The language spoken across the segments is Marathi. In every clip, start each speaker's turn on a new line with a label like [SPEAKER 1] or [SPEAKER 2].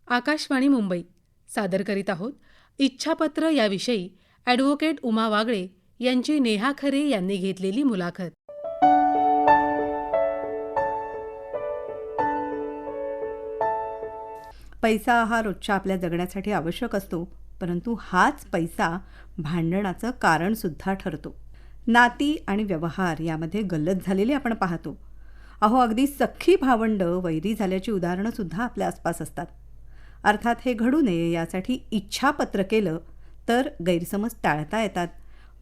[SPEAKER 1] आकाशवाणी मुंबई सादर करीत आहोत इच्छापत्र याविषयी ॲडव्होकेट उमा वागळे यांची नेहा खरे यांनी घेतलेली मुलाखत.
[SPEAKER 2] पैसा हा रोजच्या आपल्या जगण्यासाठी आवश्यक असतो, परंतु हाच पैसा भांडणाचं कारणसुद्धा ठरतो. नाती आणि व्यवहार यामध्ये गल्लत झालेली आपण पाहतो. अगदी सख्खी भावंडं वैरी झाल्याची उदाहरणंसुद्धा आपल्या आसपास असतात. अर्थात हे घडू नये यासाठी इच्छापत्र केलं तर गैरसमज टाळता येतात.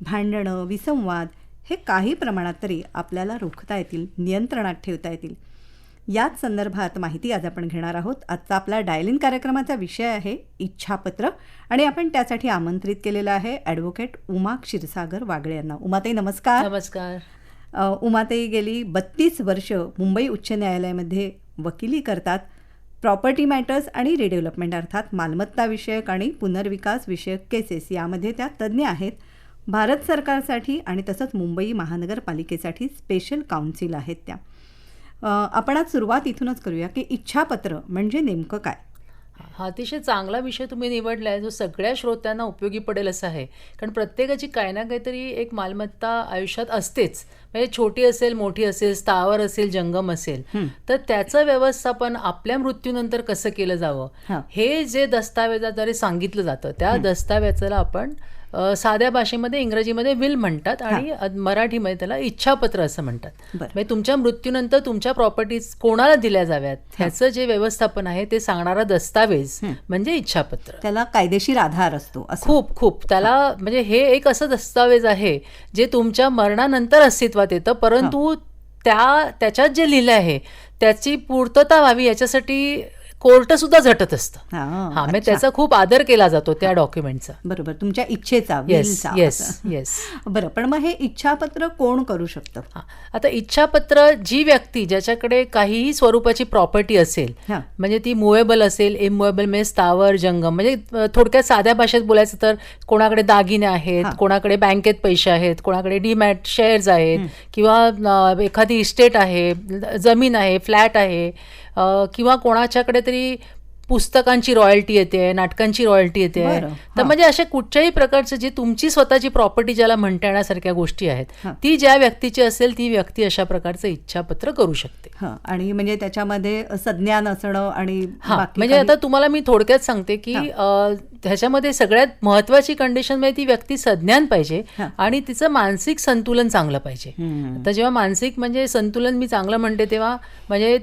[SPEAKER 2] भांडणं, विसंवाद हे काही प्रमाणात तरी आपल्याला रोखता येतील, नियंत्रणात ठेवता येतील. याच संदर्भात माहिती आज आपण घेणार आहोत. आजचा आपला डायलिन कार्यक्रमाचा विषय आहे इच्छापत्र आणि आपण त्यासाठी आमंत्रित केलेलं आहे ॲडव्होकेट उमा क्षीरसागर वागळे यांना. उमाताई नमस्कार.
[SPEAKER 3] नमस्कार.
[SPEAKER 2] उमाताई गेली 32 वर्ष मुंबई उच्च न्यायालयामध्ये वकिली करतात. प्रॉपर्टी मॅटर्स आणि रिडेव्हलपमेंट अर्थात मालमत्ता विषयक आणि पुनर्विकास विषयक केसेस यामध्ये त्या तज्ज्ञ आहेत. भारत सरकारसाठी आणि तसंच मुंबई महानगरपालिकेसाठी स्पेशल काउन्सिल आहेत त्या. आपण आज सुरुवात इथूनच करूया की इच्छापत्र म्हणजे नेमकं काय.
[SPEAKER 3] हा अतिशय चांगला विषय तुम्ही निवडला आहे, जो सगळ्या श्रोत्यांना उपयोगी पडेल असा आहे. कारण प्रत्येकाची काही ना काहीतरी एक मालमत्ता आयुष्यात असतेच. म्हणजे छोटी असेल, मोठी असेल, स्थावर असेल, जंगम असेल, तर त्याचं व्यवस्थापन आपल्या मृत्यूनंतर कसं केलं जावं हे जे दस्तावेजाद्वारे सांगितलं जातं, त्या दस्तावेजाला आपण साध्या भाषेमध्ये इंग्रजीमध्ये विल म्हणतात आणि मराठीमध्ये त्याला इच्छापत्र असं म्हणतात. म्हणजे तुमच्या मृत्यूनंतर तुमच्या प्रॉपर्टीज कोणाला दिल्या जाव्यात ह्याचं जे व्यवस्थापन आहे ते सांगणारा दस्तावेज म्हणजे इच्छापत्र.
[SPEAKER 2] त्याला कायदेशीर आधार असतो.
[SPEAKER 3] खूप त्याला म्हणजे हे एक असं दस्तावेज आहे जे तुमच्या मरणानंतर अस्तित्वात येतं, परंतु त्याच्यात जे लिहिलं आहे त्याची पूर्तता व्हावी याच्यासाठी कोर्ट सुद्धा झटत असतं. म्हणजे त्याचा खूप आदर केला जातो त्या डॉक्युमेंटचा.
[SPEAKER 2] बरोबर, तुमच्या इच्छेचा.
[SPEAKER 3] येस.
[SPEAKER 2] बरं, पण मग हे इच्छापत्र कोण करू शकतं?
[SPEAKER 3] आता इच्छापत्र जी व्यक्ती ज्याच्याकडे काहीही स्वरूपाची प्रॉपर्टी असेल, म्हणजे ती मुवेबल असेल, इममुवेबल म्हणजे स्थावर जंगम, म्हणजे थोडक्यात साध्या भाषेत बोलायचं तर कोणाकडे दागिने आहेत, कोणाकडे बँकेत पैसे आहेत, कोणाकडे डीमॅट शेअर्स आहेत, किंवा एखादी इस्टेट आहे, जमीन आहे, फ्लॅट आहे, किंवा कोणाच्याकडे तरी पुस्तकांची रॉयल्टी येते, नाटकांची रॉयल्टी येते. तर म्हणजे अशा कुठच्याही प्रकारचं जी तुमची स्वतःची प्रॉपर्टी ज्याला म्हणता येण्यासारख्या गोष्टी आहेत, ती ज्या व्यक्तीची असेल ती व्यक्ती अशा प्रकारचं इच्छापत्र करू शकते.
[SPEAKER 2] आणि म्हणजे त्याच्यामध्ये संज्ञान असणं आणि
[SPEAKER 3] म्हणजे आता तुम्हाला मी थोडक्यात सांगते की ह्याच्यामध्ये सगळ्यात महत्वाची कंडिशन म्हणजे ती व्यक्ती संज्ञान पाहिजे आणि तिचं मानसिक संतुलन चांगलं पाहिजे. तर जेव्हा मानसिक म्हणजे संतुलन मी चांगलं म्हणते तेव्हा म्हणजे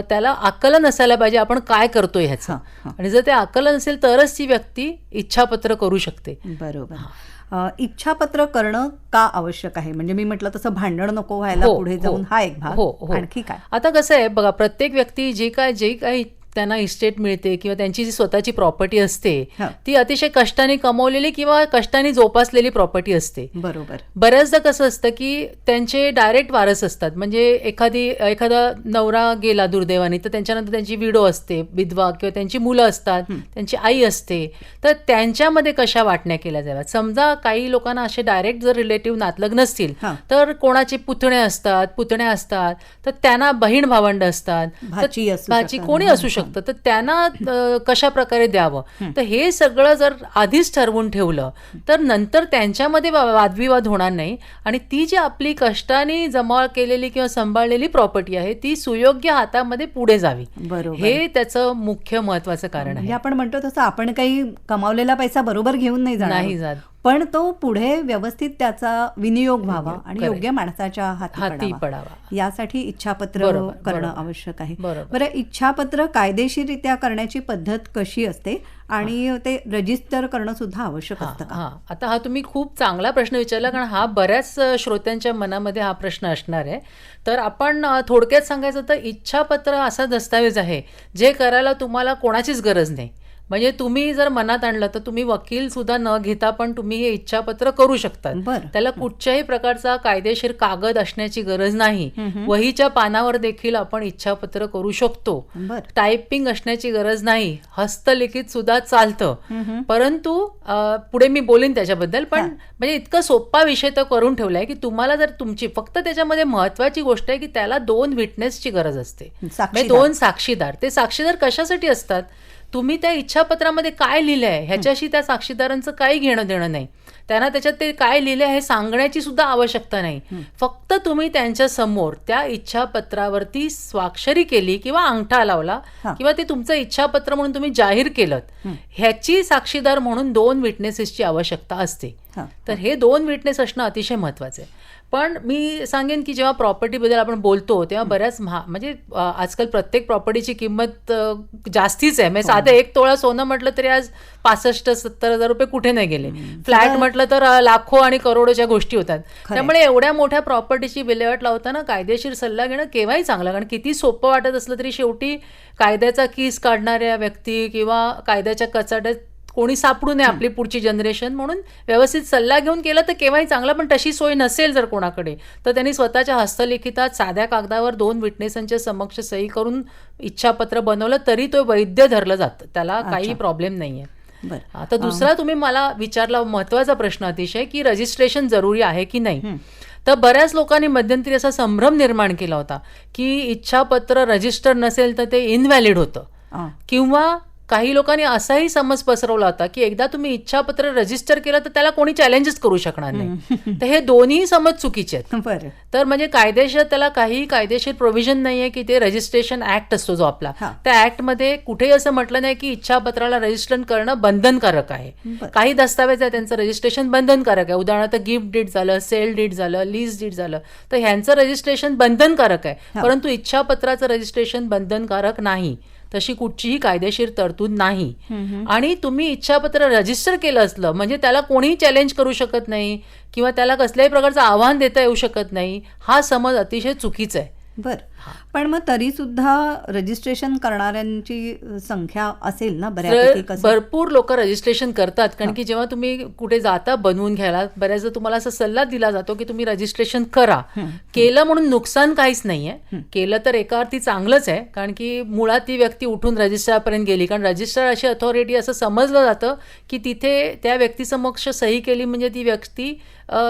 [SPEAKER 3] त्याला आकलन असायला पाहिजे आपण काय करतोय ह्याचं, आणि जर ते आकलन असेल तरच ती व्यक्ती इच्छापत्र करू शकते.
[SPEAKER 2] बरोबर. इच्छापत्र करणं का आवश्यक आहे? म्हणजे मी म्हटलं तसं भांडण नको व्हायला पुढे जाऊन हा एक भाग. आणखी काय?
[SPEAKER 3] आता कसं आहे बघा, प्रत्येक व्यक्ती जे काही त्यांना इस्टेट मिळते किंवा त्यांची जी स्वतःची प्रॉपर्टी असते ती अतिशय कष्टाने कमवलेली किंवा कष्टाने जोपासलेली प्रॉपर्टी असते.
[SPEAKER 2] बरोबर.
[SPEAKER 3] बऱ्याचदा कसं असतं की त्यांचे डायरेक्ट वारस असतात. म्हणजे एखादा नवरा गेला दुर्दैवाने तर त्यांच्यानंतर त्यांची विडो असते, विधवा, किंवा त्यांची मुलं असतात, त्यांची आई असते. तर त्यांच्यामध्ये कशा वाटण्या केल्या जाव्यात. समजा काही लोकांना असे डायरेक्ट जर रिलेटिव्ह नातलग नसतील तर कोणाचे पुतणे असतात, पुतण्या असतात, तर त्यांना बहीण भावंड असतात, भाची कोणी असू शकतं, तर त्यांना कशा प्रकारे द्यावं. तर हे सगळं जर आधीच ठरवून ठेवलं तर नंतर त्यांच्यामध्ये वादविवाद होणार नाही आणि ती जी आपली कष्टाने जमा केलेली किंवा सांभाळलेली प्रॉपर्टी आहे ती सुयोग्य हातामध्ये पुढे जावी. हे त्याचं मुख्य महत्वाचं कारण आहे.
[SPEAKER 2] आपण म्हणतो तसं आपण काही कमावलेला पैसा बरोबर घेऊन नाही जात, पण तो पुढे व्यवस्थित त्याचा विनियोग व्हावा आणि योग्य माणसाच्या हाती पडावा. यासाठी इच्छापत्र करणं आवश्यक आहे. बरं, इच्छापत्र कायदेशीररित्या करण्याची पद्धत कशी असते आणि ते रजिस्टर करणं सुद्धा आवश्यक असतं का?
[SPEAKER 3] आता हा तुम्ही खूप चांगला प्रश्न विचारला, कारण हा बऱ्याच श्रोत्यांच्या मनामध्ये हा प्रश्न असणार आहे. तर आपण थोडक्यात सांगायचं तर इच्छापत्र असा दस्तावेज आहे जे करायला तुम्हाला कोणाचीच गरज नाही. म्हणजे तुम्ही जर मनात आणलं तर तुम्ही वकील सुद्धा न घेता पण तुम्ही हे इच्छापत्र करू शकता. त्याला कुठच्याही प्रकारचा कायदेशीर कागद असण्याची गरज नाही. वहीच्या पानावर देखील आपण इच्छापत्र करू शकतो. टायपिंग असण्याची गरज नाही. हस्तलिखित सुद्धा चालतं. परंतु पुढे मी बोलीन त्याच्याबद्दल, पण म्हणजे इतका सोपा विषय तर करून ठेवलाय की तुम्हाला जर तुमची फक्त त्याच्यामध्ये महत्वाची गोष्ट आहे की त्याला 2 विटनेसची गरज असते, म्हणजे 2 साक्षीदार. ते साक्षीदार कशासाठी असतात तुम्ही त्या इच्छापत्रामध्ये काय लिहिलं आहे ह्याच्याशी त्या साक्षीदारांचं काही घेणं देणं नाही. त्यांना त्याच्यात ते काय लिहिलं आहे हे सांगण्याची सुद्धा आवश्यकता नाही. फक्त तुम्ही त्यांच्या समोर त्या इच्छापत्रावरती स्वाक्षरी केली किंवा अंगठा लावला किंवा ते तुमचं इच्छापत्र म्हणून तुम्ही जाहीर केलं, ह्याची साक्षीदार म्हणून 2 विटनेसेसची आवश्यकता असते. तर हे 2 विटनेस असणं अतिशय महत्त्वाचं आहे. पण मी सांगेन की जेव्हा प्रॉपर्टीबद्दल आपण बोलतो तेव्हा बऱ्याच म्हणजे आजकाल प्रत्येक प्रॉपर्टीची किंमत जास्तीच आहे. म्हणजे साधं 1 तोळा सोनं म्हटलं तरी आज 65-70 हजार रुपये कुठे नाही गेले. फ्लॅट म्हटलं तर लाखो आणि करोडोच्या गोष्टी होतात. त्यामुळे एवढ्या मोठ्या प्रॉपर्टीची विल्हेवाट लावताना कायदेशीर सल्ला घेणं केव्हाही चांगलं. कारण किती सोपं वाटत असलं तरी शेवटी कायद्याचा कीस काढणाऱ्या व्यक्ती किंवा कायद्याच्या कचाट्यात कोणी सापडू नये आपली पुढची जनरेशन, म्हणून व्यवस्थित सल्ला घेऊन केलं तर केव्हाही चांगलं. पण तशी सोय नसेल जर कोणाकडे तर त्यांनी स्वतःच्या हस्तलिखितात साध्या कागदावर 2 विटनेसांच्या समक्ष सही करून इच्छापत्र बनवलं तरी तो वैध धरलं जातं, त्याला काही प्रॉब्लेम नाही आहे. आता दुसरा तुम्ही मला विचारला महत्त्वाचा प्रश्न अतिशय की रजिस्ट्रेशन जरुरी आहे की नाही. तर बऱ्याच लोकांनी मध्यंतरी असा संभ्रम निर्माण केला होता की इच्छापत्र रजिस्टर नसेल तर ते इनव्हॅलिड होतं, किंवा काही लोकांनी असाही समज पसरवला होता की एकदा तुम्ही इच्छापत्र रजिस्टर केलं तर त्याला कोणी चॅलेंजच करू शकणार नाही. तर हे दोन्ही समज चुकीचे आहेत. तर म्हणजे कायदेशीर त्याला काही कायदेशीर प्रोव्हिजन नाहीये की ते रजिस्ट्रेशन ऍक्ट असतो जो आपला, त्या ऍक्टमध्ये कुठेही असं म्हटलं नाही की इच्छापत्राला रजिस्टर करणं बंधनकारक आहे. काही दस्तावेज आहे त्यांचं रजिस्ट्रेशन बंधनकारक आहे. उदाहरणार्थ गिफ्ट डीड झालं, सेल डीड झालं, लीज डीड झालं, तर ह्यांचं रजिस्ट्रेशन बंधनकारक आहे. परंतु इच्छापत्राचं रजिस्ट्रेशन बंधनकारक नाही, तशी कुठचीही कायदेशीर तरतूद नाही. आणि तुम्ही इच्छापत्र रजिस्टर केलं असलं म्हणजे त्याला कोणीही चॅलेंज करू शकत नाही किंवा त्याला कसल्याही प्रकारचं आव्हान देता येऊ शकत नाही. हा समज अतिशय चुकीचा आहे.
[SPEAKER 2] पण मग तरी सुद्धा रजिस्ट्रेशन करणाऱ्यांची संख्या असेल ना बऱ्यापैकी?
[SPEAKER 3] भरपूर लोक रजिस्ट्रेशन करतात, कारण की जेव्हा तुम्ही कुठे जाता बनवून घ्यायला बऱ्याचदा तुम्हाला असा सल्ला दिला जातो की तुम्ही रजिस्ट्रेशन करा. केलं म्हणून नुकसान काहीच नाहीये, केलं तर एका अर्थी चांगलंच आहे, कारण की मुळात ती व्यक्ती उठून रजिस्ट्रारपर्यंत गेली. कारण रजिस्ट्रार अशी अथॉरिटी असं समजलं जातं की तिथे त्या व्यक्तीसमक्ष सही केली म्हणजे ती व्यक्ती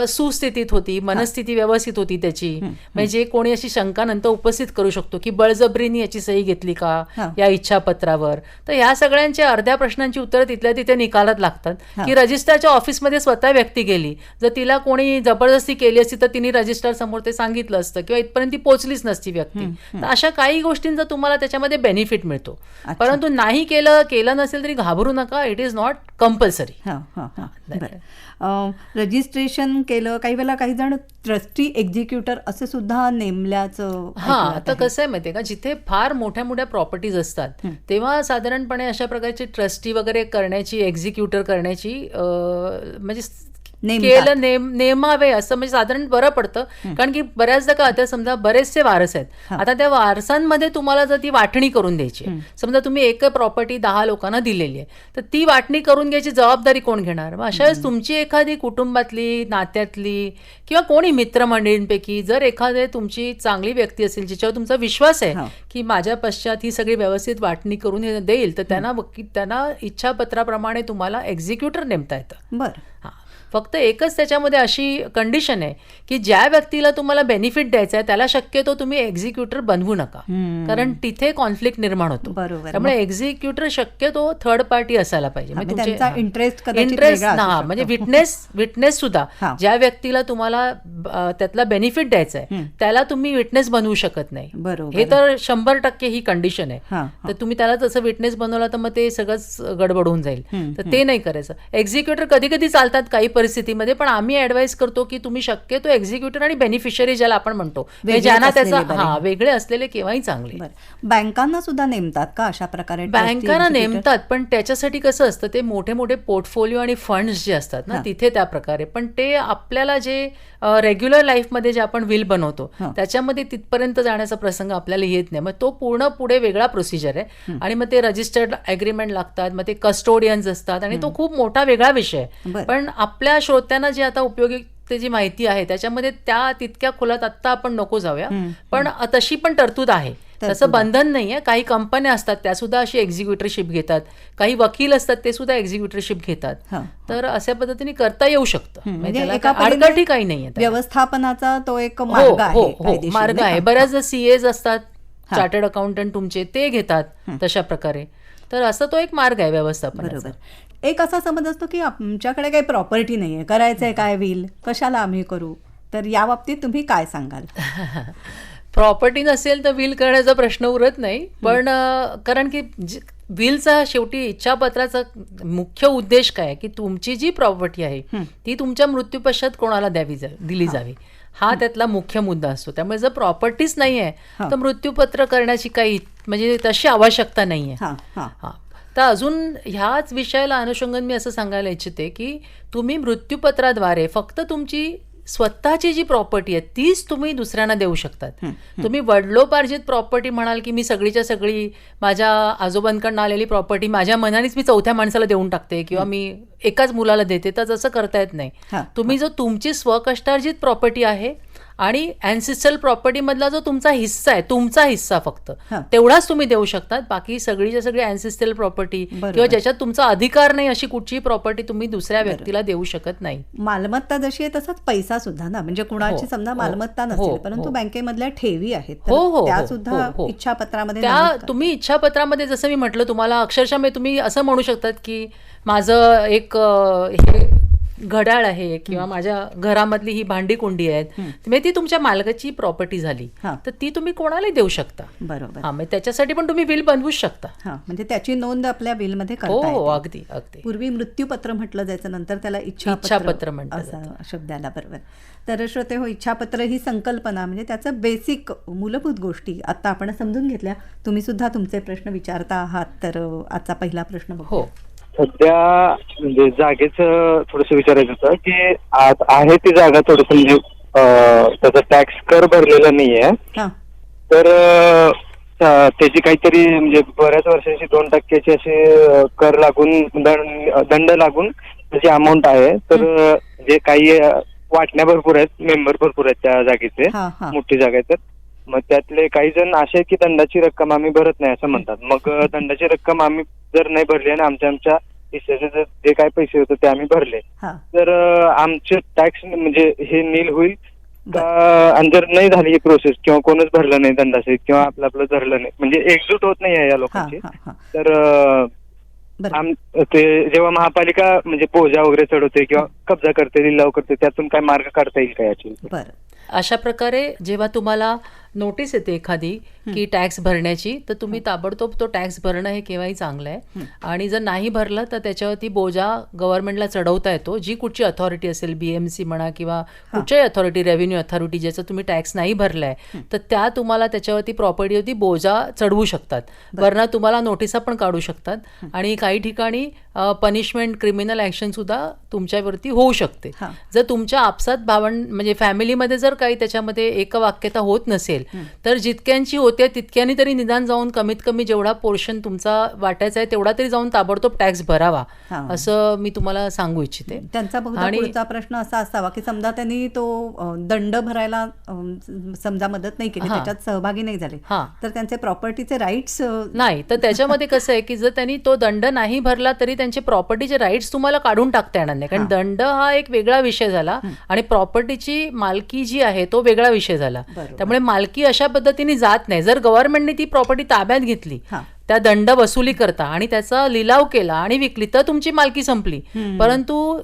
[SPEAKER 3] सुस्थितीत होती, मनस्थिती व्यवस्थित होती त्याची. म्हणजे कोणी अशी शंका नंतर उपस्थित करू शकतो की बळजबरीने याची सही घेतली का या इच्छापत्रावर. तर ह्या सगळ्यांच्या अर्ध्या प्रश्नांची उत्तरं तिथल्या तिथे निकालात लागतात की रजिस्ट्रारच्या ऑफिसमध्ये स्वतः व्यक्ती गेली, जर तिला कोणी जबरदस्ती केली असती तर तिने रजिस्ट्रार समोर ते सांगितलं असतं किंवा इथपर्यंत ती पोहोचलीच नसती व्यक्ती. तर अशा काही गोष्टींचा तुम्हाला त्याच्यामध्ये बेनिफिट मिळतो. परंतु नाही केलं नसेल तरी घाबरू नका, it is not compulsory.
[SPEAKER 2] Registration केलं, काही वेळेला काही जण ट्रस्टी एक्झिक्युटर असे सुद्धा नेमल्याचं.
[SPEAKER 3] आता कसं आहे माहितीये का, जिथे फार मोठ्या मोठ्या प्रॉपर्टीज असतात तेव्हा साधारणपणे अशा प्रकारची ट्रस्टी वगैरे करण्याची, एक्झिक्युटर करण्याची म्हणजे नेमावे असं म्हणजे साधारण बरं पडतं. कारण की बऱ्याचदा काय आता समजा बरेचसे वारस आहेत, आता त्या वारसांमध्ये तुम्हाला जर ती वाटणी करून द्यायची, समजा तुम्ही एक प्रॉपर्टी 10 लोकांना दिलेली आहे, तर ती वाटणी करून घ्यायची जबाबदारी कोण घेणार? मग अशा वेळेस तुमची एखादी कुटुंबातली, नात्यातली किंवा कोणी मित्रमंडळींपैकी जर एखादी तुमची चांगली व्यक्ती असेल जिच्यावर तुमचा विश्वास आहे की माझ्या पश्चात ही सगळी व्यवस्थित वाटणी करून देईल, तर त्यांना इच्छापत्राप्रमाणे तुम्हाला एक्झिक्युटर नेमता येतं.
[SPEAKER 2] बरं.
[SPEAKER 3] फक्त एकच त्याच्यामध्ये अशी कंडिशन आहे की ज्या व्यक्तीला तुम्हाला बेनिफिट द्यायचा आहे त्याला शक्यतो तुम्ही एक्झिक्युटर बनवू नका, कारण तिथे कॉन्फ्लिक्ट निर्माण होतो. त्यामुळे एक्झिक्युटर शक्यतो थर्ड पार्टी असायला पाहिजे. इंटरेस्ट म्हणजे विटनेस सुद्धा ज्या व्यक्तीला तुम्हाला त्यातला बेनिफिट द्यायचा आहे त्याला तुम्ही विटनेस बनवू शकत नाही. हे तर 100% ही कंडिशन आहे. तर तुम्ही त्याला तसं विटनेस बनवला तर मग ते सगळंच गडबड होऊन जाईल. तर ते नाही करायचं. एक्झिक्युटर कधी कधी चालतात काही परिस्थितीमध्ये, पण आम्ही ऍडवाइस करतो की तुम्ही शक्यतो एक्झिक्युटर आणि बेनिफिशियरी ज्याला आपण म्हणतो ज्यांना त्याचा वेगळे असलेले केव्हाही चांगले.
[SPEAKER 2] बँकांना सुद्धा नेमतात का अशा प्रकारे?
[SPEAKER 3] बँकांना नेमतात, पण त्याच्यासाठी कसं असतं ते मोठे मोठे पोर्टफोलिओ आणि फंड्स जे असतात ना तिथे त्या प्रकारे. पण ते आपल्याला जे रेग्युलर लाईफमध्ये जे आपण विल बनवतो त्याच्यामध्ये तिथपर्यंत जाण्याचा प्रसंग आपल्याला येत नाही. मग तो पूर्ण पुढे वेगळा प्रोसिजर आहे आणि मग ते रजिस्टर्ड अग्रीमेंट लागतात, मग ते कस्टोडियन्स असतात आणि तो खूप मोठा वेगळा विषय आहे. पण आपल्या श्रोत्यांना जी आता उपयोगितेची माहिती आहे त्याच्यामध्ये त्या तितक्या खोलात आत्ता आपण नको जाऊया. पण तशी पण तरतूद आहे, तसं बंधन नाहीये. काही कंपन्या असतात त्या सुद्धा अशी एक्झिक्युटरशिप घेतात, काही वकील असतात ते सुद्धा एक्झिक्युटरशिप घेतात. तर अशा पद्धतीने करता येऊ शकतं, अडचणी काही नाहीये.
[SPEAKER 2] व्यवस्थापनाचा तो एक मार्ग
[SPEAKER 3] आहे. बऱ्याच सीएज असतात, चार्टर्ड अकाउंटंट तुमचे ते घेतात तशा प्रकारे. तर असा तो एक मार्ग आहे व्यवस्थापनाचा.
[SPEAKER 2] बरोबर. एक असा समज असतो की आमच्याकडे काही प्रॉपर्टी नाही आहे, करायचं आहे काय विल, कशाला आम्ही करू, तर या बाबतीत तुम्ही काय सांगाल?
[SPEAKER 3] प्रॉपर्टी नसेल तर विल करण्याचा प्रश्न उरत नाही, पण कारण की विलचा शेवटी इच्छापत्राचा मुख्य उद्देश काय आहे की तुमची जी प्रॉपर्टी आहे ती तुमच्या मृत्यूपश्चात कोणाला दिली जावी, हा त्यातला मुख्य मुद्दा असतो. त्यामुळे जर प्रॉपर्टीच नाही आहे तर मृत्यूपत्र करण्याची काही म्हणजे तशी आवश्यकता नाही आहे. हां, तर अजून ह्याच विषयाला अनुषंगाने मी असं सांगायला इच्छिते की तुम्ही मृत्यूपत्राद्वारे फक्त तुमची स्वतःची जी प्रॉपर्टी आहे तीच तुम्ही दुसऱ्यांना देऊ शकतात. तुम्ही वडिलोपार्जित प्रॉपर्टी म्हणाल की मी सगळीच्या सगळी माझ्या आजोबांकडनं आलेली प्रॉपर्टी माझ्या मनानेच मी चौथ्या माणसाला देऊन टाकते किंवा मी एकाच मुलाला देते, तर तसं करता येत नाही. तुम्ही जो तुमची स्वकष्टार्जित प्रॉपर्टी आहे आणि अँसिस्ट्रल प्रॉपर्टीमधला जो तुमचा हिस्सा आहे, तुमचा हिस्सा फक्त तेवढाच तुम्ही देऊ शकतात. बाकी सगळीच्या सगळी अँसिस्ट्रल प्रॉपर्टी किंवा ज्याच्यात तुमचा अधिकार नाही अशी कुठची प्रॉपर्टी तुम्ही दुसऱ्या व्यक्तीला देऊ शकत नाही.
[SPEAKER 2] मालमत्ता जशी आहे तसंच पैसा सुद्धा ना, म्हणजे कुणाची समजा मालमत्ता नसेल परंतु बँकेमधल्या ठेवी आहेत त्या सुद्धा इच्छापत्रामध्ये
[SPEAKER 3] त्या तुम्ही इच्छापत्रामध्ये जसं मी म्हटलं तुम्हाला अक्षरशः तुम्ही असं म्हणू शकतात की माझं एक हे घड्याळ आहे किंवा माझ्या घरामधली ही भांडी कुंडी आहेत, म्हणजे ती तुमच्या मालकाची प्रॉपर्टी झाली तर ती तुम्ही कोणालाही देऊ शकता.
[SPEAKER 2] बरोबर.
[SPEAKER 3] हा, म्हणजे त्याच्यासाठी पण तुम्ही बिल बनवूच शकता.
[SPEAKER 2] म्हणजे त्याची नोंद आपल्या बिलमध्ये करता येते.
[SPEAKER 3] हो, अगदी अगदी.
[SPEAKER 2] पूर्वी मृत्यूपत्र म्हटलं जायचं, नंतर त्याला
[SPEAKER 3] इच्छापत्र म्हणतात
[SPEAKER 2] असा शब्द आला. बरोबर. तर श्रोते हो, इच्छापत्र ही संकल्पना म्हणजे त्याचं बेसिक मूलभूत गोष्टी आता आपण समजून घेतल्या. तुम्ही सुद्धा तुमचे प्रश्न विचारता आहात, तर आजचा पहिला प्रश्न बघू.
[SPEAKER 4] सध्या म्हणजे जागेचं थोडस विचारायचं होतं की आज आहे ती जागा थोडस म्हणजे त्याचा टॅक्स कर भरलेला नाहीये, तर त्याची काहीतरी म्हणजे बऱ्याच वर्षांची 2% असे कर लागून दंड लागून त्याची अमाऊंट आहे. तर जे काही वाटण्या भरपूर आहेत, मेंबर भरपूर आहेत त्या जागेचे, मोठी जागा आहे. तर मग त्यातले काही जण असे की दंडाची रक्कम आम्ही भरत नाही असं म्हणतात. मग दंडाची रक्कम आम्ही जर नाही भरली आणि आमच्या हिस्स्याचे जर जे काही पैसे होते ते आम्ही भरले तर आमचे टॅक्स म्हणजे हे नील होईल का? आणि जर नाही झाली ही प्रोसेस किंवा कोणच भरलं नाही दंडासहित किंवा आपलं धरलं नाही म्हणजे एकजूट होत नाही आहे या लोकांची, तर ते जेव्हा महापालिका म्हणजे बोजा वगैरे चढवते किंवा कब्जा करते, लिलाव करते, त्यातून काय मार्ग काढता येईल का याची?
[SPEAKER 3] अशा प्रकारे जेव्हा तुम्हाला नोटीस येते एखादी की टॅक्स भरण्याची, तर तुम्ही ताबडतोब तो टॅक्स भरणं हे केव्हाही चांगलं आहे. आणि जर नाही भरलं तर त्याच्यावरती बोजा गव्हर्नमेंटला चढवता येतो. जी कुठची अथॉरिटी असेल, BMC म्हणा किंवा कुठच्याही अथॉरिटी, रेव्हेन्यू अथॉरिटी, ज्याचा तुम्ही टॅक्स नाही भरलाय तर त्या तुम्हाला त्याच्यावरती प्रॉपर्टीवरती बोजा चढवू शकतात. वरनं तुम्हाला नोटिसा पण काढू शकतात आणि काही ठिकाणी पनिशमेंट, क्रिमिनल ॲक्शन सुद्धा तुमच्यावरती होऊ शकते. जर तुमच्या आपसात म्हणजे फॅमिलीमध्ये जर काही त्याच्यामध्ये एकवाक्यता होत नसेल तर जितक्यांची होते तितक्यांनी तरी निदान जाऊन कमीत कमी जेवढा पोर्शन तुमचा वाटायचा आहे तेवढा तरी जाऊन ताबडतोब टॅक्स भरावा, असं मी तुम्हाला सांगू इच्छिते.
[SPEAKER 2] त्यांचा पुढचा प्रश्न असा असावा की समजा त्यांनी तो दंड भरायला समजा मदत नाही केली, त्याच्यात सहभागी नाही झाले, तर त्यांचे प्रॉपर्टीचे राईट्स
[SPEAKER 3] नाही, तर त्याच्यामध्ये कसं आहे की जर त्यांनी तो दंड नाही भरला तरी त्यांचे प्रॉपर्टीचे राईट्स तुम्हाला काढून टाकता येणार नाही, कारण दंड हा एक वेगळा विषय झाला आणि प्रॉपर्टीची मालकी जी आहे तो वेगळा विषय झाला. त्यामुळे मालकी अशा पद्धतीने जात नाही. जर गव्हर्नमेंटने ती प्रॉपर्टी ताब्यात घेतली त्या दंड वसुली करता आणि त्याचा लिलाव केला आणि विकली तर तुमची मालकी संपली. परंतु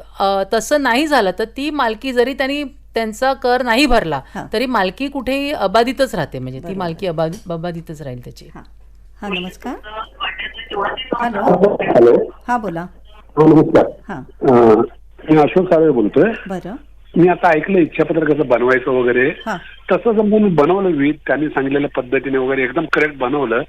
[SPEAKER 3] तसं नाही झालं तर ती मालकी जरी त्यांचा कर नाही भरला तरी मालकी कुठेही अबाधितच राहते, म्हणजे ती मालकी अबाधितच राहील त्याची.
[SPEAKER 2] नमस्कार.
[SPEAKER 5] हॅलो.
[SPEAKER 2] हा बोला.
[SPEAKER 5] नमस्कार. मी अशोक साळवे बोलतोय.
[SPEAKER 2] बरं.
[SPEAKER 5] मी आता ऐकलं इच्छापत्र कसं बनवायचं वगैरे, तसं समजा मी बनवलं त्यांनी सांगितलेल्या पद्धतीने वगैरे एकदम करेक्ट बनवलं,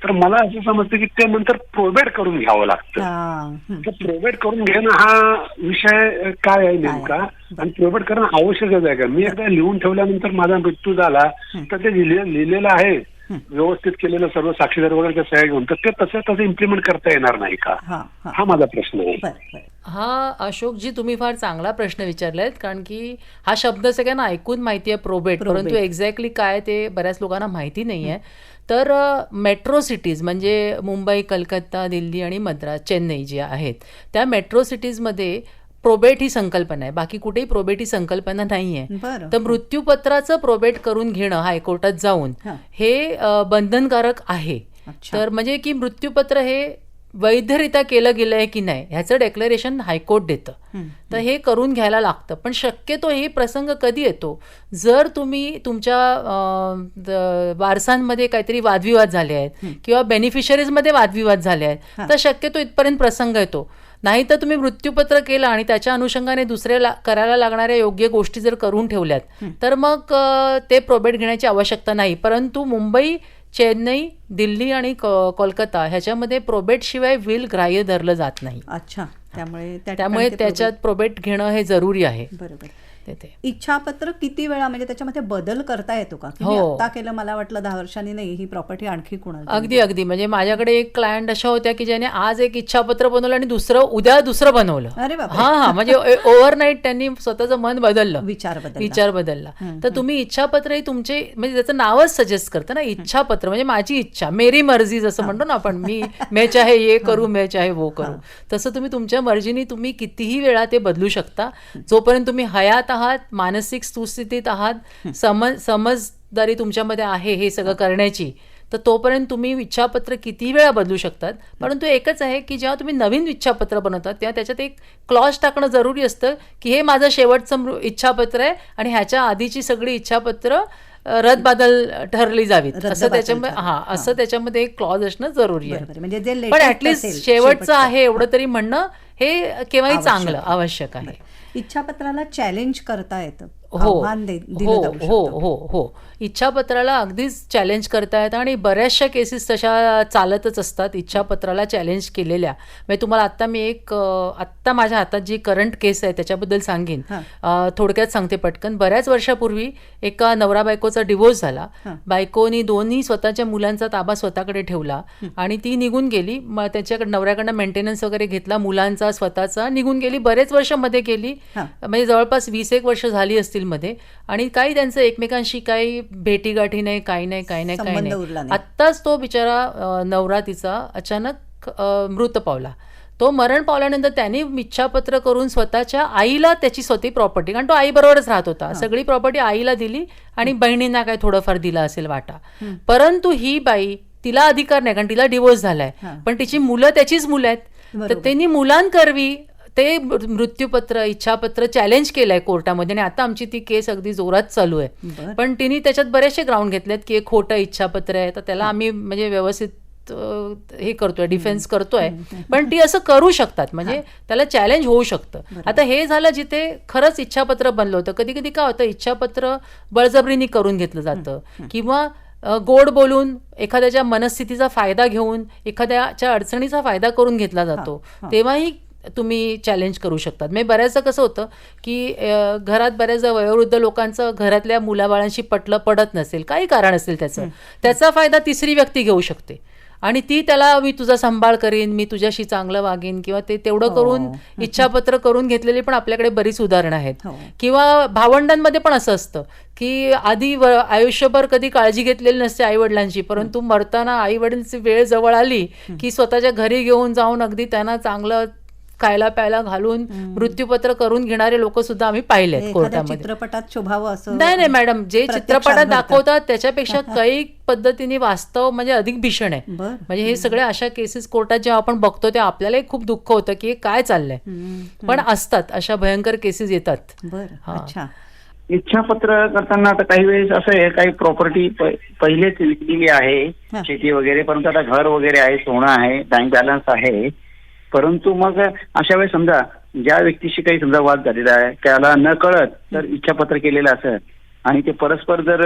[SPEAKER 5] तर मला असं समजतं की ते नंतर प्रोबेट करून घ्यावं लागतं. तर प्रोबेट करून घेणं हा विषय काय आहे नेमका, आणि प्रोबेट करणं आवश्यकच आहे का? मी एकदा लिहून ठेवल्यानंतर माझा मृत्यू झाला तर ते लिहिलेलं आहे व्यवस्थित केलेलं सर्व साक्षीदार वगैरे सह्या घेऊन, तर ते तसं इम्प्लिमेंट करता येणार नाही का? हा माझा प्रश्न आहे.
[SPEAKER 3] हा अशोकजी, तुम्ही फार चांगला प्रश्न विचारलायत, कारण की हा शब्द सगळ्यांना ऐकून माहिती आहे प्रोबेट, परंतु एक्झॅक्टली काय ते बऱ्याच लोकांना माहिती नाही आहे. तर मेट्रो सिटीज म्हणजे मुंबई, कलकत्ता, दिल्ली आणि मद्रास, चेन्नई जे आहेत त्या मेट्रो सिटीजमध्ये प्रोबेट ही संकल्पना आहे. बाकी कुठेही प्रोबेट ही संकल्पना नाही आहे. तर मृत्यूपत्राचं प्रोबेट करून घेणं हायकोर्टात जाऊन हे बंधनकारक आहे. तर म्हणजे की मृत्यूपत्र हे वैधरित्या केलं गेलं आहे की नाही ह्याचं डेक्लरेशन हायकोर्ट देतं. तर हे करून घ्यायला लागतं. पण शक्यतो हे प्रसंग कधी येतो, जर तुम्ही तुमच्या वारसांमध्ये काहीतरी वादविवाद झाले आहेत किंवा बेनिफिशरीजमध्ये वादविवाद झाले आहेत, तर शक्यतो इथपर्यंत प्रसंग येतो. नाही तर तुम्ही मृत्यूपत्र केलं आणि त्याच्या अनुषंगाने दुसऱ्या करायला लागणाऱ्या योग्य गोष्टी जर करून ठेवल्यात तर मग ते प्रोबेट घेण्याची आवश्यकता नाही. परंतु मुंबई, चेन्नई, दिल्ली आणि कोलकाता ह्याच्यामध्ये प्रोबेट शिवाय विल ग्राह्य धरलं जात नाही.
[SPEAKER 2] अच्छा,
[SPEAKER 3] त्यामुळे त्याच्यात प्रोबेट घेणं हे जरुरी आहे.
[SPEAKER 2] बरोबर.
[SPEAKER 3] तेथे
[SPEAKER 2] इच्छापत्र किती वेळा, म्हणजे त्याच्यामध्ये बदल करता येतो का? की मी आता केलं, मला वाटलं 10 वर्षांनी नाही, ही प्रॉपर्टी आणखी कोणाला?
[SPEAKER 3] अगदी म्हणजे माझ्याकडे एक क्लायंट अशा होत्या की ज्याने आज एक इच्छापत्र बनवलं आणि उद्या दुसरं बनवलं.
[SPEAKER 2] अरे बाबा.
[SPEAKER 3] हा म्हणजे ओव्हरनाईट त्यांनी स्वतःचं मन बदललं,
[SPEAKER 2] विचार
[SPEAKER 3] बदलला. तर तुम्ही इच्छापत्रही तुमचे, म्हणजे त्याचं नावच सजेस्ट करतं ना, इच्छापत्र म्हणजे माझी इच्छा, मेरी मर्जी जसं म्हणतो ना आपण, मैं चाहे ये करू, मैं चाहे वो करू. तसं तुम्ही तुमच्या मर्जीने तुम्ही कितीही वेळा ते बदलू शकता. जोपर्यंत तुम्ही हयात आहात, मानसिक सुस्थितीत आहात, समजदारी तुमच्यामध्ये आहे हे सगळं करण्याची, तर तोपर्यंत तुम्ही इच्छापत्र किती वेळा बदलू शकतात. परंतु एकच आहे की जेव्हा तुम्ही नवीन इच्छापत्र बनवतात तेव्हा त्याच्यात एक क्लॉज टाकणं जरुरी असतं की हे माझं शेवटचं इच्छापत्र आहे आणि ह्याच्या आधीची सगळी इच्छापत्र रद्दबादल ठरली जावीत, असं त्याच्यामध्ये असं त्याच्यामध्ये एक क्लॉज असणं जरुरी आहे.
[SPEAKER 2] म्हणजे
[SPEAKER 3] पण ऍटलिस्ट शेवटचं आहे एवढं तरी म्हणणं हे केव्हाही चांगलं आवश्यक आहे.
[SPEAKER 2] इच्छापत्राला चॅलेंज करता येतं.
[SPEAKER 3] हो, इच्छापत्राला अगदीच चॅलेंज करता येतं आणि बऱ्याचशा केसेस तशा चालतच असतात इच्छापत्राला चॅलेंज केलेल्या. म्हणजे तुम्हाला आत्ता माझ्या हातात जी करंट केस आहे त्याच्याबद्दल सांगेन. थोडक्यात सांगते पटकन. बऱ्याच वर्षापूर्वी एका नवरा बायकोचा डिवोर्स झाला. बायकोनी दोन्ही स्वतःच्या मुलांचा ताबा स्वतःकडे ठेवला आणि ती निघून गेली. मग त्याच्याकडे नवऱ्याकडनं मेंटेनन्स वगैरे घेतला, मुलांचा स्वतःचा, निघून गेली. बरेच वर्ष मध्ये गेली, म्हणजे जवळपास 20 वर्ष झाली असतील मध्ये. आणि काही त्यांचं एकमेकांशी काही भेटीगाठी नाही, काही नाही. आत्ताच तो बिचारा नवरा तिचा अचानक मृत पावला. तो मरण पावल्यानंतर त्यांनी इच्छापत्र करून स्वतःच्या आईला त्याची स्वतः प्रॉपर्टी, कारण तो आईबरोबरच राहत होता, सगळी प्रॉपर्टी आईला दिली आणि बहिणींना काय थोडंफार दिला असेल वाटा. परंतु ही बाई, तिला अधिकार नाही कारण तिला डिवोर्स झालाय, पण तिची मुलं त्याचीच मुलं आहेत. तर त्यांनी मुलांकरवी ते मृत्यूपत्र, इच्छापत्र चॅलेंज केलंय कोर्टामध्ये आणि आता आमची ती केस अगदी जोरात चालू आहे. पण तिने त्याच्यात बरेचसे ग्राउंड घेतलेत की एक खोटं इच्छापत्र आहे, तर त्याला आम्ही म्हणजे व्यवस्थित हे करतोय, डिफेन्स करतोय. पण ती असं करू शकतात, म्हणजे त्याला चॅलेंज होऊ शकतं. आता हे झालं जिथे खरंच इच्छापत्र बनलं होतं. कधी कधी काय होतं, इच्छापत्र बळजबरीने करून घेतलं जातं किंवा गोड बोलून एखाद्याच्या मनस्थितीचा फायदा घेऊन एखाद्याच्या अडचणीचा फायदा करून घेतला जातो, तेव्हाही तुम्ही चॅलेंज करू शकतात. म्हणजे बऱ्याचदा कसं होतं की घरात बऱ्याचदा वयोवृद्ध लोकांचं घरातल्या मुलाबाळांशी पडत नसेल, काही कारण असेल त्याचा फायदा तिसरी व्यक्ती घेऊ शकते आणि ती त्याला मी तुझा सांभाळ करीन, मी तुझ्याशी चांगलं वागेन किंवा ते तेवढं करून इच्छापत्र करून घेतलेली पण आपल्याकडे बरीच उदाहरणं आहेत. किंवा भावंडांमध्ये पण असं असतं की आधी आयुष्यभर कधी काळजी घेतलेली नसते आईवडिलांची, परंतु मरताना आईवडिलांची वेळ जवळ आली की स्वतःच्या घरी घेऊन जाऊन अगदी त्यांना चांगलं खायला प्यायला घालून मृत्यूपत्र करून घेणारे लोक सुद्धा आम्ही पाहिले कोर्टामध्ये.
[SPEAKER 2] चित्रपटात शोभावं असं
[SPEAKER 3] नाही मॅडम, जे चित्रपटात दाखवतात त्याच्यापेक्षा काही पद्धतीने वास्तव म्हणजे अधिक भीषण आहे. म्हणजे हे सगळे अशा केसेस कोर्टात जेव्हा आपण बघतो तेव्हा आपल्यालाही खूप दुःख होतं की काय चाललंय, पण असतात अशा भयंकर केसेस येतात.
[SPEAKER 2] अच्छा.
[SPEAKER 6] इच्छापत्र करताना आता काही वेळेस असं आहे, काही प्रॉपर्टी पहिलेच विकलेली आहे, शेती वगैरे, परंतु आता घर वगैरे आहे, सोनं आहे, बँक बॅलन्स आहे. परंतु मग अशा वेळेस समजा ज्या व्यक्तीशी काही समजा वाद झालेला आहे त्याला न कळत जर इच्छापत्र केलेलं असेल आणि ते परस्पर जर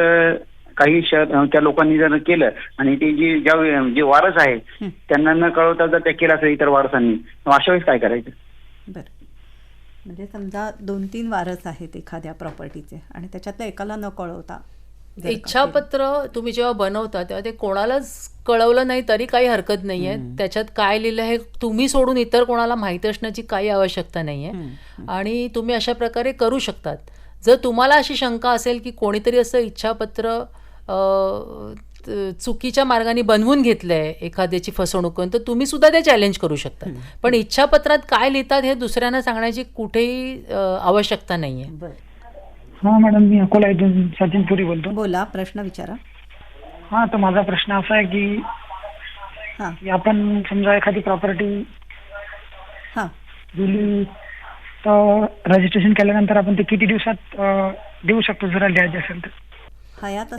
[SPEAKER 6] काही त्या लोकांनी जर केलं आणि ते जे वारस आहे त्यांना न कळवता जर ते केलं असेल इतर वारसांनी, अशा वेळेस काय करायचं?
[SPEAKER 2] बरं, म्हणजे समजा 2-3 वारस आहेत एखाद्या प्रॉपर्टीचे आणि त्याच्यातल्या एकाला न कळवता
[SPEAKER 3] इच्छापत्र तुम्ही जेव्हा बनवता तेव्हा ते कोणालाच कळवलं नाही तरी काही हरकत नाहीये. त्याच्यात काय लिहिलं हे तुम्ही सोडून इतर कोणाला माहिती असण्याची काही आवश्यकता नाहीये आणि तुम्ही अशा प्रकारे करू शकतात. जर तुम्हाला अशी शंका असेल की कोणीतरी असं इच्छापत्र चुकीच्या मार्गाने बनवून घेतलंय एखाद्याची फसवणूक करून, तर तुम्ही सुद्धा ते चॅलेंज करू शकता. पण इच्छापत्रात काय लिहितात हे दुसऱ्यांना सांगण्याची कुठेही आवश्यकता नाहीये.
[SPEAKER 7] हा मॅडम, मी अकोला इथून सचिन पुरी बोलतो.
[SPEAKER 2] बोला, प्रश्न विचारा.
[SPEAKER 7] हा, तर माझा प्रश्न असा आहे की की आपण समजा एखादी प्रॉपर्टी दिली तर रजिस्ट्रेशन केल्यानंतर आपण ते किती दिवसात देऊ शकतो जर द्यायची असेल तर.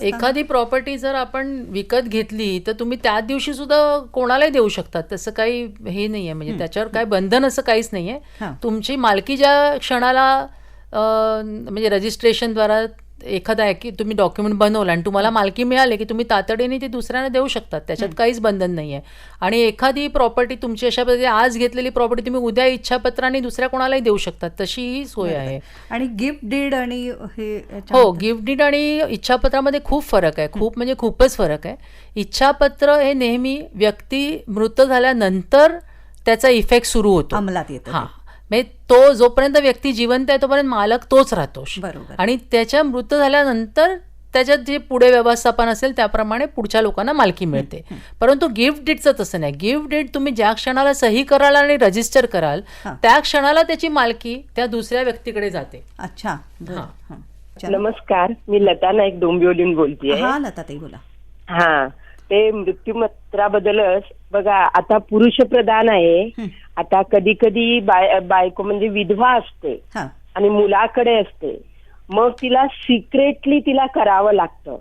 [SPEAKER 3] एखादी प्रॉपर्टी जर आपण विकत घेतली तर तुम्ही त्याच दिवशी सुद्धा कोणालाही देऊ शकतात, तसं काही हे नाही आहे, म्हणजे त्याच्यावर काय बंधन असं काहीच नाही आहे. तुमची मालकी ज्या क्षणाला म्हणजे रजिस्ट्रेशनद्वारा एखादा आहे की तुम्ही डॉक्युमेंट बनवलं आणि तुम्हाला मालकी मिळाली की तुम्ही तातडीने ती दुसऱ्यांना देऊ शकतात, त्याच्यात काहीच बंधन नाही आहे. आणि एखादी प्रॉपर्टी तुमची अशा पद्धतीने आज घेतलेली प्रॉपर्टी तुम्ही उद्या इच्छापत्राने दुसऱ्या कोणालाही देऊ शकतात, तशी ही सोय आहे.
[SPEAKER 2] आणि गिफ्ट डीड आणि हे
[SPEAKER 3] हो, गिफ्ट डीड आणि इच्छापत्रामध्ये खूप फरक आहे, खूप म्हणजे खूपच फरक आहे. इच्छापत्र हे नेहमी व्यक्ती मृत झाल्यानंतर त्याचा इफेक्ट सुरू होतो,
[SPEAKER 2] अंमलात येतो.
[SPEAKER 3] हां, म्हणजे तो जोपर्यंत व्यक्ती जिवंत आहे तोपर्यंत मालक तोच राहतो.
[SPEAKER 2] बरोबर.
[SPEAKER 3] आणि त्याच्या मृत्यू झाल्यानंतर त्याच्यात जे पुढे व्यवस्थापन असेल त्याप्रमाणे पुढच्या लोकांना मालकी मिळते. परंतु गिफ्ट डीडचं तसं नाही. गिफ्ट डीड तुम्ही ज्या क्षणाला सही कराल आणि रजिस्टर कराल त्या क्षणाला त्याची मालकी त्या दुसऱ्या व्यक्तीकडे जाते.
[SPEAKER 2] अच्छा.
[SPEAKER 8] नमस्कार, मी लता नाईक डोंबिवलीहून बोलतेय.
[SPEAKER 2] हा लता ताई बोला.
[SPEAKER 8] हा, ते मृत्यूपत्राबद्दलच बघा, आता पुरुष प्रधान आहे. आता कधी कधी बायको म्हणजे विधवा असते आणि मुलाकडे असते, मग तिला सिक्रेटली तिला करावं लागतं,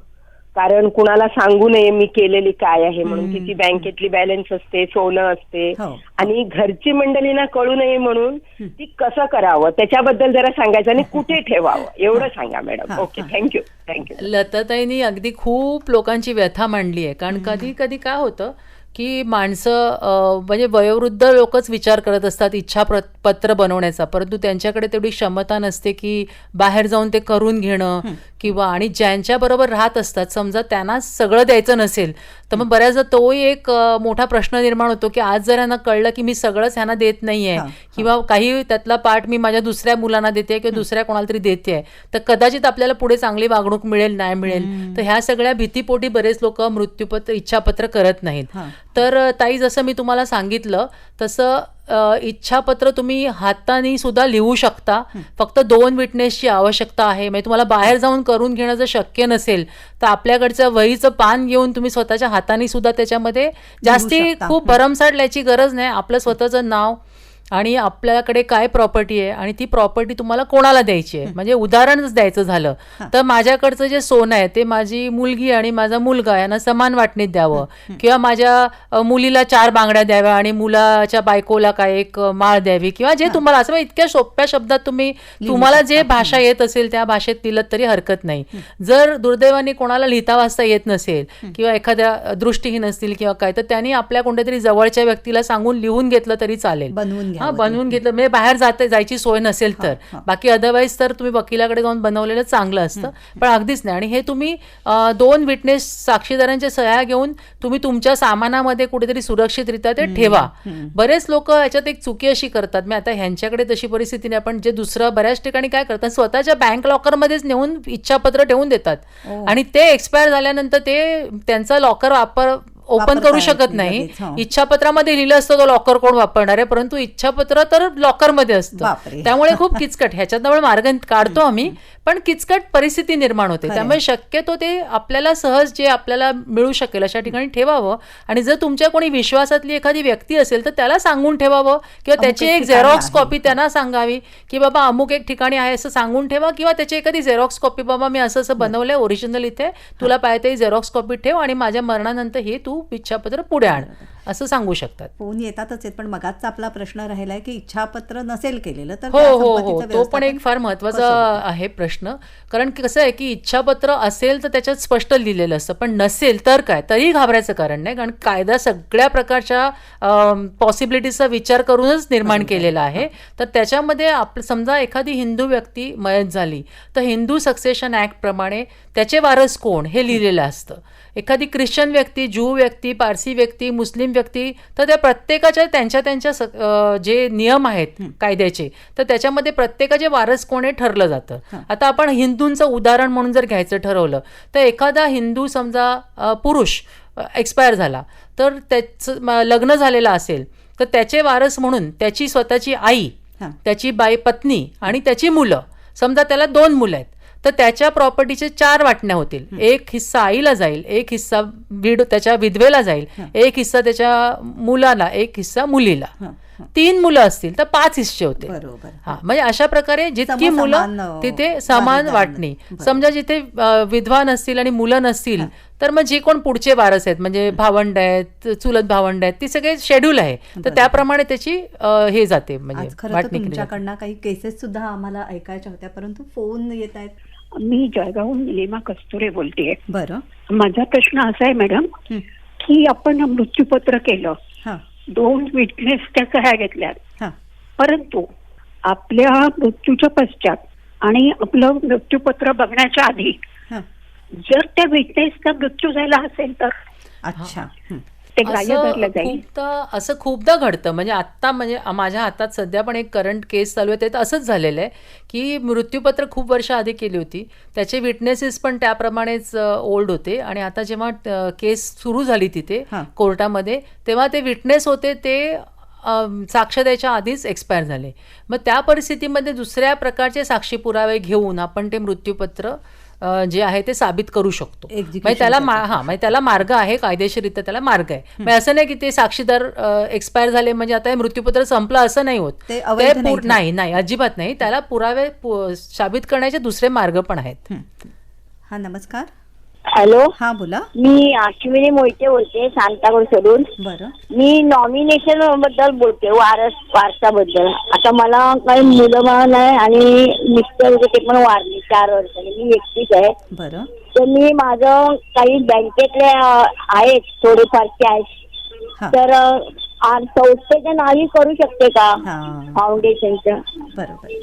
[SPEAKER 8] कारण कुणाला सांगू नये मी केलेली काय आहे म्हणून. तिची बँकेतली बॅलन्स असते, सोनं असते, आणि घरची मंडळींना कळू नये म्हणून ती कसं करावं त्याच्याबद्दल जरा सांगायचं आणि कुठे ठेवावं एवढं सांगा मॅडम. Okay, thank you.
[SPEAKER 3] लताताईंनी अगदी खूप लोकांची व्यथा मांडली आहे. कारण कधी कधी काय होतं की माणसं म्हणजे वयोवृद्ध लोकच विचार करत असतात इच्छापत्र बनवण्याचा, परंतु त्यांच्याकडे तेवढी क्षमता नसते की बाहेर जाऊन ते करून घेणं. किंवा आणि ज्यांच्याबरोबर राहत असतात समजा त्यांना सगळं द्यायचं नसेल तर मग बऱ्याचदा तोही एक मोठा प्रश्न निर्माण होतो की आज जर ह्यांना कळलं की मी सगळंच ह्यांना देत नाही आहे किंवा काही त्यातला पार्ट मी माझ्या दुसऱ्या मुलांना देते किंवा दुसऱ्या कोणाला तरी देते आहे तर कदाचित आपल्याला पुढे चांगली वागणूक मिळेल नाही मिळेल. तर ह्या सगळ्या भीतीपोटी बरेच लोक मृत्यूपत्र इच्छापत्र करत नाहीत. तर ताई, जसं मी तुम्हाला सांगितलं तसं इच्छापत्र तुम्ही हाताने सुद्धा लिहू शकता. फक्त 2 विटनेसची आवश्यकता आहे. म्हणजे तुम्हाला बाहेर जाऊन करून घेणं जर शक्य नसेल तर आपल्याकडचं वहीचं पान घेऊन तुम्ही स्वतःच्या हाताने सुद्धा त्याच्यामध्ये जास्ती खूप भरमसाठ लिहायची गरज नाही. आपलं स्वतःचं नाव आणि आपल्याकडे काय प्रॉपर्टी आहे आणि ती प्रॉपर्टी तुम्हाला कोणाला द्यायची आहे. म्हणजे उदाहरणच द्यायचं झालं तर माझ्याकडचं जे सोनं आहे ते माझी मुलगी आणि माझा मुलगा यांना समान वाटणीत द्यावं, किंवा माझ्या मुलीला 4 बांगड्या द्याव्या आणि मुलाच्या बायकोला काय एक माळ द्यावी, किंवा जे तुम्हाला असं इतक्या सोप्या शब्दात तुम्हाला जे भाषा येत असेल त्या भाषेत दिलं तरी हरकत नाही. जर दुर्दैवाने कोणाला लिहिता वाचता येत नसेल किंवा एखाद्या दृष्टीहीन असतील किंवा काय तर त्यांनी आपल्या कोणत्यातरी जवळच्या व्यक्तीला सांगून लिहून घेतलं तरी चालेल. बनवून घेतलं म्हणजे बाहेर जायची सोय नसेल तर. बाकी अदरवाईज तर तुम्ही वकिलाकडे जाऊन बनवलेलं चांगलं असतं, पण अगदीच नाही. आणि हे तुम्ही 2 विटनेस साक्षीदारांच्या सह्या घेऊन तुम्ही तुमच्या सामानामध्ये कुठेतरी सुरक्षितरित्या ते ठेवा. बरेच लोक याच्यात एक चुकी अशी करतात, मी आता ह्यांच्याकडे तशी परिस्थिती नाही, पण जे दुसरं बऱ्याच ठिकाणी काय करतात स्वतःच्या बँक लॉकरमध्येच नेऊन इच्छापत्र ठेवून देतात आणि ते एक्सपायर झाल्यानंतर ते त्यांचा लॉकर ओपन करू शकत नाही. इच्छापत्रामध्ये लिहिलं असतं तो लॉकर कोण वापरणार आहे, परंतु इच्छापत्र तर लॉकरमध्ये असतं. त्यामुळे खूप किचकट ह्याच्यात मार्ग काढतो आम्ही, पण किचकट परिस्थिती निर्माण होते. त्यामुळे शक्यतो ते आपल्याला सहज जे आपल्याला मिळू शकेल अशा ठिकाणी ठेवावं. आणि जर तुमच्या कोणी विश्वासातली एखादी व्यक्ती असेल तर त्याला सांगून ठेवावं, किंवा त्याची एक झेरॉक्स कॉपी त्यांना सांगावी की बाबा अमुक एक ठिकाणी आहे असं सांगून ठेवा, किंवा त्याची एखादी झेरॉक्स कॉपी, बाबा मी असं असं बनवलंय ओरिजिनल इथे, तुला पाहिजे झेरॉक्स कॉपी ठेव आणि माझ्या मरणानंतर हे तू इच्छापत्र पुढे आण असं सांगू शकतात.
[SPEAKER 2] फोन येतातच आहेत, पण मगाचा आपला प्रश्न राहिलाय की इच्छापत्र नसेल केलेलं तर
[SPEAKER 3] हो, तो पण एक फार महत्वाचा आहे प्रश्न. कारण कसं आहे की इच्छापत्र असेल तर त्याच्यात स्पष्ट लिहिलेलं असतं, पण नसेल तर काय, तरी घाबरायचं कारण नाही. कारण कायदा सगळ्या प्रकारच्या पॉसिबिलिटीजचा विचार करूनच निर्माण केलेला आहे. तर त्याच्यामध्ये समजा एखादी हिंदू व्यक्ती मयत झाली तर हिंदू सक्सेशन ऍक्ट प्रमाणे त्याचे वारस कोण हे लिहिलेलं असतं. एखादी ख्रिश्चन व्यक्ती, ज्यू व्यक्ती, पारसी व्यक्ती, मुस्लिम व्यक्ती, तर त्या प्रत्येकाच्या त्यांच्या जे नियम आहेत कायद्याचे तर त्याच्यामध्ये प्रत्येकाचे वारस कोण हे ठरलं जातं. आता आपण हिंदूंचं उदाहरण म्हणून जर घ्यायचं ठरवलं तर एखादा हिंदू समजा पुरुष एक्सपायर झाला तर त्याचं लग्न झालेलं असेल तर त्याचे वारस म्हणून त्याची स्वतःची आई, त्याची पत्नी आणि त्याची मुलं, समजा त्याला 2 मुलं आहेत, तर त्याच्या प्रॉपर्टीचे 4 वाटण्या होतील. एक हिस्सा आईला जाईल, एक हिस्सा त्याच्या विधवेला जाईल, एक हिस्सा त्याच्या मुलाला, एक हिस्सा मुलीला. 3 मुलं असतील तर 5 हिस्से होते. हा, म्हणजे अशा प्रकारे जितकी मुलं तिथे समान वाटणी. समजा जिथे विधवा नसतील आणि मुलं नसतील तर मग जे कोण पुढचे वारस आहेत, म्हणजे भावंड आहेत, चुलत भावंड आहेत, ती सगळे शेड्यूल आहे, तर त्याप्रमाणे त्याची हे जाते म्हणजे वाटणी.
[SPEAKER 2] तुमच्याकडनं काही केसेस सुद्धा आम्हाला ऐकायच्या होत्या, परंतु फोन येत आहेत.
[SPEAKER 9] मी जळगावहून निलिमा कस्तुरे बोलतेय.
[SPEAKER 2] बरं,
[SPEAKER 9] माझा प्रश्न असा आहे मॅडम, की आपण मृत्यूपत्र केलं, 2 विटनेस त्या सह्या घेतल्यात, परंतु आपल्या मृत्यूच्या पश्चात आणि आपलं मृत्यूपत्र बघण्याच्या आधी जर त्या विटनेसचा मृत्यू झाला असेल तर
[SPEAKER 2] अच्छा,
[SPEAKER 9] ते ग्राह्य धरलं जाईल.
[SPEAKER 3] असं खूपदा घडतं. म्हणजे आत्ता म्हणजे माझ्या हातात सध्या पण एक करंट केस चालू आहे, त्यात असंच झालेलं आहे की मृत्यूपत्र खूप वर्ष आधी केली होती, त्याचे विटनेसेस पण त्याप्रमाणेच ओल्ड होते, आणि आता जेव्हा केस सुरू झाली तिथे कोर्टामध्ये, तेव्हा ते विटनेस होते ते साक्ष द्यायच्या आधीच एक्सपायर झाले. मग त्या परिस्थितीमध्ये दुसऱ्या प्रकारचे साक्षी पुरावे घेऊन आपण ते मृत्यूपत्र जे आहे ते साबित करू शकतो. म्हणजे त्याला म्हणजे त्याला मार्ग आहे, कायदेशीररित्या त्याला मार्ग आहे. म्हणजे असं नाही की ते साक्षीदार एक्सपायर झाले म्हणजे आता हे मृत्यूपत्र संपलं, असं नाही होत. नाही, अजिबात नाही. त्याला पुरावे साबित करण्याचे दुसरे मार्ग पण आहेत.
[SPEAKER 2] हा, नमस्कार.
[SPEAKER 10] हॅलो,
[SPEAKER 2] हा बोला.
[SPEAKER 10] मी अश्विनी मोहिते बोलते, सांतागड सोडून.
[SPEAKER 2] बरं,
[SPEAKER 10] मी नॉमिनेशन बद्दल बोलते, वारसाबद्दल. आता मला काही मुलं बाळ आहे आणि मिस्टर होते ते पण वारले 4 वर्षांनी. मी एकटीच आहे.
[SPEAKER 2] बरं,
[SPEAKER 10] तर मी माझं काही बँकेतले आहेत थोडेफार कॅश, तर संस्थेच्या नावी करू शकते का, फाउंडेशनच्या?
[SPEAKER 2] बरोबर.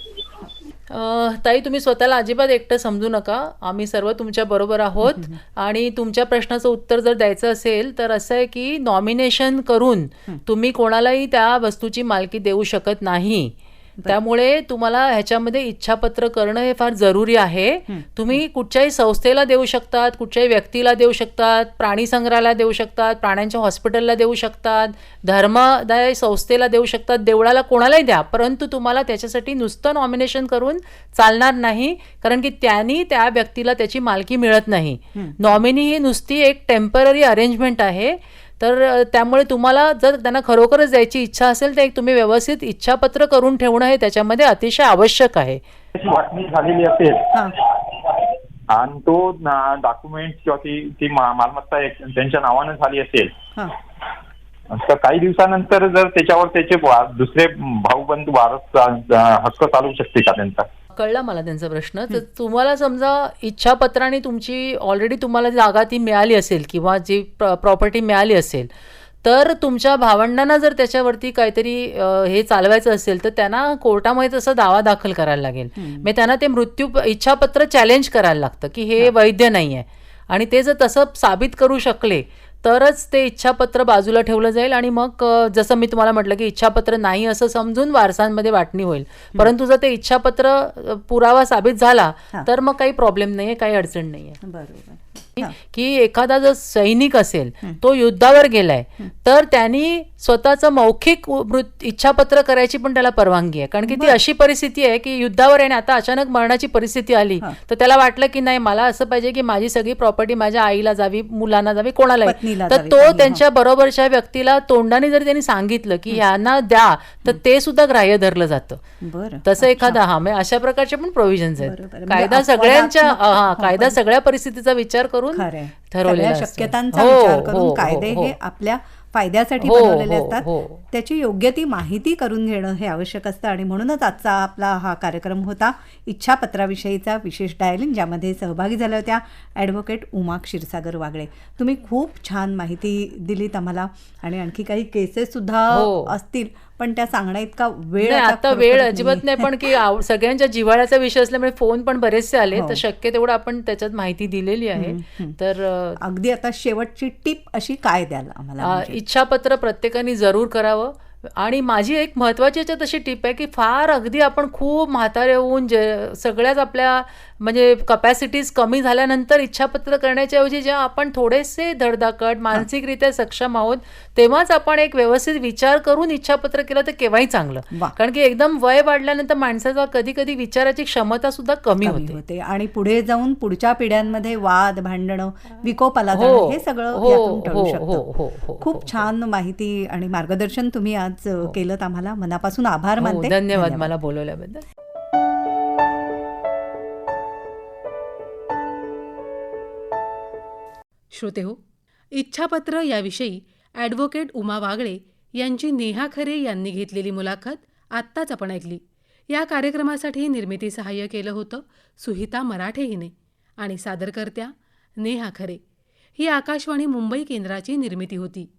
[SPEAKER 3] ताई, तुम्ही स्वतःला अजिबात एकटं समजू नका, आम्ही सर्व तुमच्या बरोबर आहोत. आणि तुमच्या प्रश्नाचं उत्तर जर द्यायचं असेल तर असं आहे की नॉमिनेशन करून तुम्ही कोणालाही त्या वस्तूची मालकी देऊ शकत नाही. त्यामुळे तुम्हाला ह्याच्यामध्ये इच्छापत्र करणं हे फार जरुरी आहे. तुम्ही कुठच्याही संस्थेला देऊ शकतात, कुठच्याही व्यक्तीला देऊ शकतात, प्राणी संग्रहालयाला देऊ शकतात, प्राण्यांच्या हॉस्पिटलला देऊ शकतात, धर्मदाय संस्थेला देऊ शकतात, देवळाला कोणालाही द्या, परंतु तुम्हाला त्याच्यासाठी नुसतं नॉमिनेशन करून चालणार नाही, कारण की त्यांनी त्या व्यक्तीला त्याची मालकी मिळत नाही. नॉमिनी ही नुसती एक टेम्पररी अरेंजमेंट आहे. तर त्यामुळे तुम्हाला जर त्यांना खरोखरच द्यायची इच्छा असेल तर एक तुम्ही व्यवस्थित इच्छापत्र करून ठेवणं हे त्याच्यामध्ये अतिशय आवश्यक आहे.
[SPEAKER 11] वाटणी झालेली असेल आणि तो डॉक्युमेंट किंवा ती मालमत्ता त्यांच्या नावानं झाली असेल तर काही दिवसानंतर जर त्याच्यावर त्याचे दुसरे भाऊबंधू वारस हक्क चालू शकते का त्यांचा?
[SPEAKER 3] कळला मला त्यांचा प्रश्न. तर तुम्हाला समजा इच्छापत्राने तुमची ऑलरेडी तुम्हाला जागा ती मिळाली असेल किंवा जी प्रॉपर्टी मिळाली असेल, तर तुमच्या भावंडांना जर त्याच्यावरती काहीतरी हे चालवायचं असेल तर त्यांना कोर्टामध्ये तसा दावा दाखल करायला लागेल. म्हणजे त्यांना ते इच्छापत्र चॅलेंज करायला लागतं की हे वैध नाही आहे, आणि ते जर तसं साबित करू शकले तरच ते इच्छापत्र बाजूला ठेवलं जाईल. आणि मग जसं मी तुम्हाला म्हटलं की इच्छापत्र नाही असं समजून वारसांमध्ये वाटणी होईल. परंतु जर ते इच्छापत्र पुरावा साबित झाला तर मग काही प्रॉब्लेम नाहीये, काही अडचण नाहीये.
[SPEAKER 2] बरोबर.
[SPEAKER 3] की एखादा जर सैनिक असेल, तो युद्धावर गेलाय, तर त्यांनी स्वतःचं मौखिक इच्छापत्र करायची पण त्याला परवानगी आहे. कारण की ती अशी परिस्थिती आहे की युद्धावर आहे, आता अचानक मरणाची परिस्थिती आली तर त्याला वाटलं की नाही, मला असं पाहिजे की माझी सगळी प्रॉपर्टी माझ्या आईला जावी, मुलांना जावी, कोणालाही. तर तो त्यांच्या बरोबरच्या व्यक्तीला तोंडाने जर त्यांनी सांगितलं की ह्यांना द्या तर ते सुद्धा ग्राह्य धरलं जातं. तसं एखादा अशा प्रकारचे पण प्रोव्हिजन्स आहेत. कायदा सगळ्या परिस्थितीचा विचार करून
[SPEAKER 2] ठरवलेल्या शक्यतांचा विचार करून कायदे हे आपल्या फायद्यासाठी बनवलेले असतात. त्याची योग्य ती माहिती करून घेणं हे आवश्यक असतं. आणि म्हणूनच आजचा आपला हा कार्यक्रम होता इच्छापत्राविषयीचा विशेष डायलिंग, ज्यामध्ये सहभागी झाल्या होत्या ॲडव्होकेट उमा क्षीरसागर वागळे. तुम्ही खूप छान माहिती दिलीत आम्हाला, आणि आणखी काही केसेस सुद्धा असतील पण त्या सांगण्या इतका
[SPEAKER 3] आता वेळ अजिबात नाही, पण की सगळ्यांच्या जिव्हाळ्याचा विषय असल्यामुळे फोन पण बरेचसे आले, तर शक्य तेवढं आपण त्याच्यात माहिती दिलेली आहे. तर
[SPEAKER 2] अगदी आता शेवटची टिप अशी काय द्याल आम्हाला?
[SPEAKER 3] इच्छापत्र प्रत्येकाने जरूर करावं. आणि माझी एक महत्त्वाची याच्यात अशी टिप आहे की फार अगदी आपण खूप म्हातारे होऊन सगळ्याच आपल्या म्हणजे कपॅसिटीज कमी झाल्यानंतर इच्छापत्र करण्याच्या ऐवजी जेव्हा आपण थोडेसे धडधाकट मानसिकरित्या सक्षम आहोत तेव्हाच आपण एक व्यवस्थित विचार करून इच्छापत्र केलं तर केव्हाही चांगलं. कारण की एकदम वय वाढल्यानंतर माणसाचा कधी कधी विचाराची क्षमता सुद्धा कमी होते
[SPEAKER 2] आणि पुढे जाऊन पुढच्या पिढ्यांमध्ये वाद भांडणं विकोपाला जाणं हे सगळं यातून टळू शकतं. खूप छान माहिती आणि मार्गदर्शन तुम्ही आज केलं. आम्हाला मनापासून आभार मानते.
[SPEAKER 3] धन्यवाद मला बोलवल्याबद्दल.
[SPEAKER 1] श्रोतेहो, इच्छापत्र याविषयी ॲडव्होकेट उमा वागळे यांची नेहा खरे यांनी घेतलेली मुलाखत आत्ताच आपण ऐकली. या कार्यक्रमासाठी निर्मिती सहाय्य केलं होतं सुहिता मराठे हिने आणि सादरकर्त्या नेहा खरे. ही आकाशवाणी मुंबई केंद्राची निर्मिती होती.